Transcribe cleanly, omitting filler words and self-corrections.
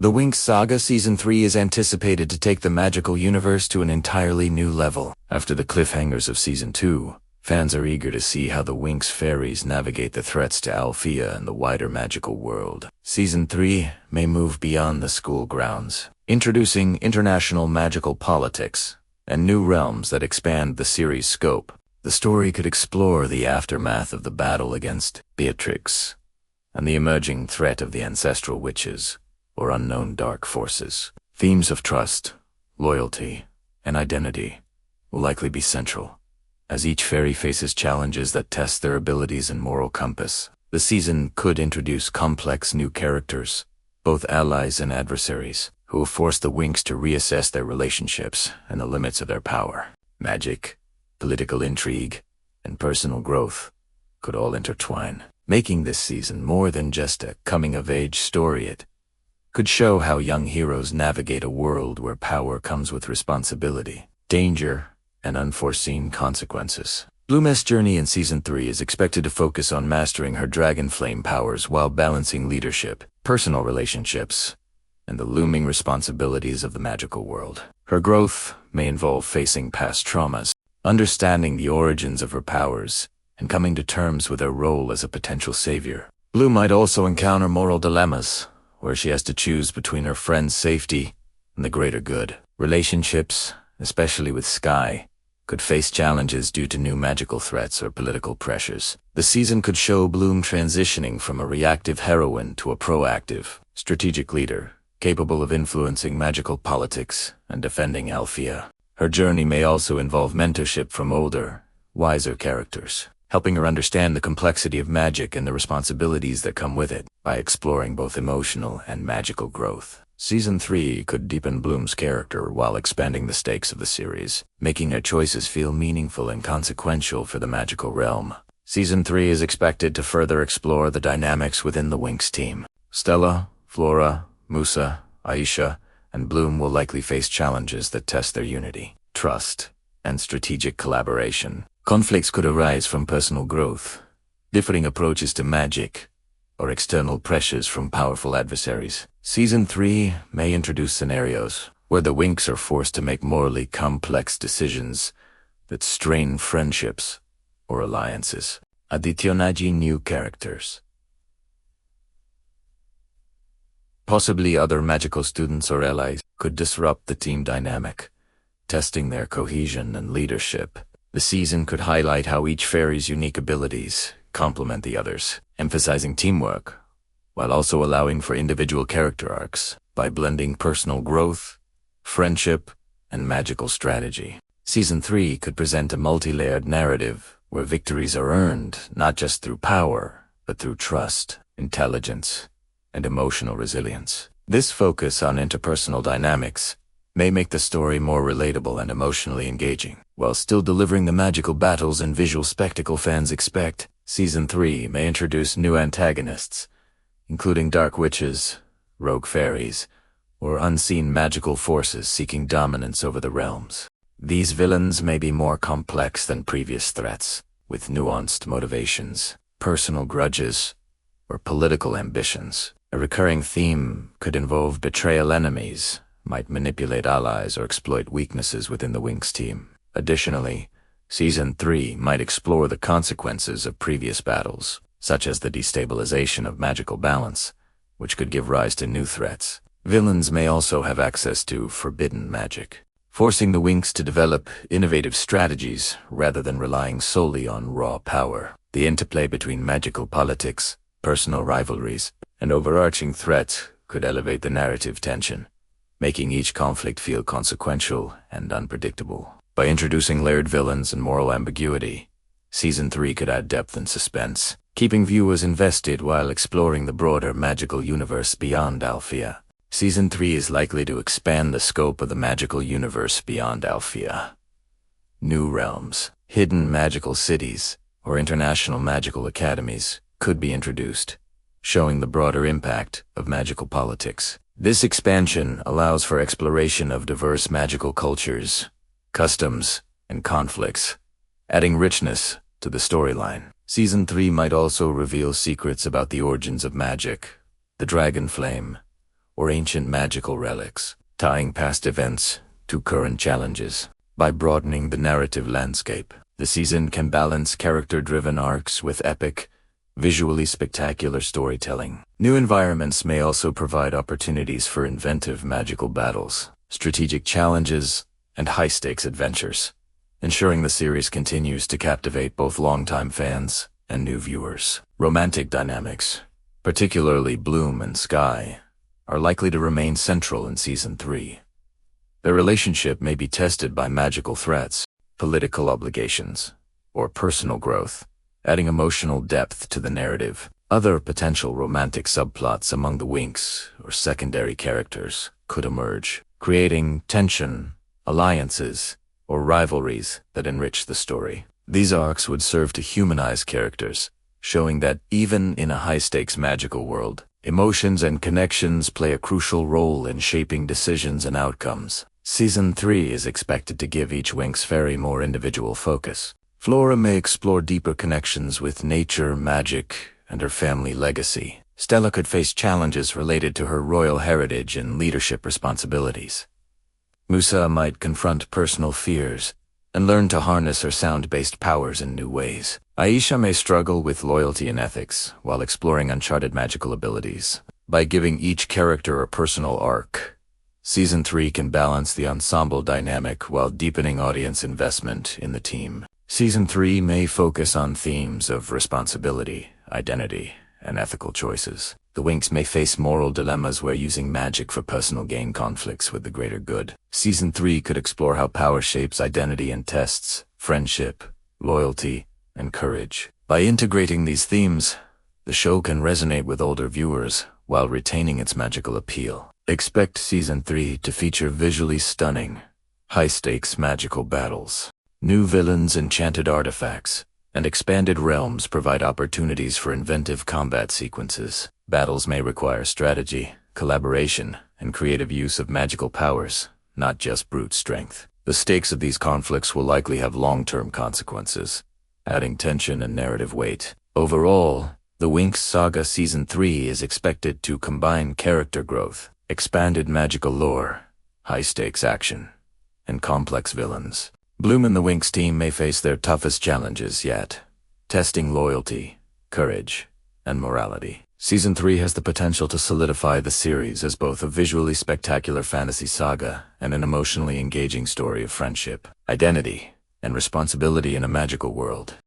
The Winx Saga Season 3 is anticipated to take the magical universe to an entirely new level. After the cliffhangers of Season 2, fans are eager to see how the Winx fairies navigate the threats to Alfea and the wider magical world. Season 3 may move beyond the school grounds, introducing international magical politics and new realms that expand the series' scope. The story could explore the aftermath of the battle against Beatrix and the emerging threat of the ancestral witches, or unknown dark forces. Themes of trust, loyalty, and identity will likely be central, as each fairy faces challenges that test their abilities and moral compass. The season could introduce complex new characters, both allies and adversaries, who will force the Winx to reassess their relationships and the limits of their power. Magic, political intrigue, and personal growth could all intertwine, making this season more than just a coming-of-age story. It could show how young heroes navigate a world where power comes with responsibility, danger, and unforeseen consequences. Bloom's journey in Season 3 is expected to focus on mastering her dragon flame powers while balancing leadership, personal relationships, and the looming responsibilities of the magical world. Her growth may involve facing past traumas, understanding the origins of her powers, and coming to terms with her role as a potential savior. Bloom might also encounter moral dilemmas, where she has to choose between her friend's safety and the greater good. Relationships, especially with Sky, could face challenges due to new magical threats or political pressures. The season could show Bloom transitioning from a reactive heroine to a proactive, strategic leader, capable of influencing magical politics and defending Alfea. Her journey may also involve mentorship from older, wiser characters, helping her understand the complexity of magic and the responsibilities that come with it. By exploring both emotional and magical growth, Season 3 could deepen Bloom's character while expanding the stakes of the series, making her choices feel meaningful and consequential for the magical realm. Season 3 is expected to further explore the dynamics within the Winx team. Stella, Flora, Musa, Aisha, and Bloom will likely face challenges that test their unity, trust, and strategic collaboration. Conflicts could arise from personal growth, differing approaches to magic, or external pressures from powerful adversaries. Season 3 may introduce scenarios where the Winx are forced to make morally complex decisions that strain friendships or alliances. Additionally, new characters, possibly other magical students or allies, could disrupt the team dynamic, testing their cohesion and leadership. The season could highlight how each fairy's unique abilities complement the others, emphasizing teamwork, while also allowing for individual character arcs by blending personal growth, friendship, and magical strategy. Season 3 could present a multi-layered narrative where victories are earned not just through power, but through trust, intelligence, and emotional resilience. This focus on interpersonal dynamics may make the story more relatable and emotionally engaging, while still delivering the magical battles and visual spectacle fans expect. Season 3 may introduce new antagonists, including dark witches, rogue fairies, or unseen magical forces seeking dominance over the realms. These villains may be more complex than previous threats, with nuanced motivations, personal grudges, or political ambitions. A recurring theme could involve betrayal. Enemies might manipulate allies or exploit weaknesses within the Winx team. Additionally, Season 3 might explore the consequences of previous battles, such as the destabilization of magical balance, which could give rise to new threats. Villains may also have access to forbidden magic, forcing the Winx to develop innovative strategies rather than relying solely on raw power. The interplay between magical politics, personal rivalries, and overarching threats could elevate the narrative tension, making each conflict feel consequential and unpredictable. By introducing layered villains and moral ambiguity, Season 3 could add depth and suspense, keeping viewers invested while exploring the broader magical universe beyond Alfea. Season 3 is likely to expand the scope of the magical universe beyond Alfea. New realms, hidden magical cities, or international magical academies could be introduced, showing the broader impact of magical politics. This expansion allows for exploration of diverse magical cultures, customs, and conflicts, adding richness to the storyline. Season 3 might also reveal secrets about the origins of magic, the dragon flame, or ancient magical relics, tying past events to current challenges. By broadening the narrative landscape, the season can balance character-driven arcs with epic, visually spectacular storytelling. New environments may also provide opportunities for inventive magical battles, strategic challenges, and high-stakes adventures, ensuring the series continues to captivate both longtime fans and new viewers. Romantic dynamics, particularly Bloom and Sky, are likely to remain central in Season 3. Their relationship may be tested by magical threats, political obligations, or personal growth, adding emotional depth to the narrative. Other potential romantic subplots among the Winx or secondary characters could emerge, creating tension, alliances, or rivalries that enrich the story. These arcs would serve to humanize characters, showing that even in a high-stakes magical world, emotions and connections play a crucial role in shaping decisions and outcomes. Season 3 is expected to give each Winx fairy more individual focus. Flora may explore deeper connections with nature, magic, and her family legacy. Stella could face challenges related to her royal heritage and leadership responsibilities. Musa might confront personal fears and learn to harness her sound-based powers in new ways. Aisha may struggle with loyalty and ethics while exploring uncharted magical abilities. By giving each character a personal arc, Season 3 can balance the ensemble dynamic while deepening audience investment in the team. Season 3 may focus on themes of responsibility, identity, and ethical choices. The Winx may face moral dilemmas where using magic for personal gain conflicts with the greater good. Season 3 could explore how power shapes identity and tests friendship, loyalty, and courage. By integrating these themes, the show can resonate with older viewers while retaining its magical appeal. Expect Season 3 to feature visually stunning, high-stakes magical battles. New villains, enchanted artifacts, and expanded realms provide opportunities for inventive combat sequences. Battles may require strategy, collaboration, and creative use of magical powers, not just brute strength. The stakes of these conflicts will likely have long-term consequences, adding tension and narrative weight. Overall, the Winx Saga Season 3 is expected to combine character growth, expanded magical lore, high-stakes action, and complex villains. Bloom and the Winx team may face their toughest challenges yet, testing loyalty, courage, and morality. Season 3 has the potential to solidify the series as both a visually spectacular fantasy saga and an emotionally engaging story of friendship, identity, and responsibility in a magical world.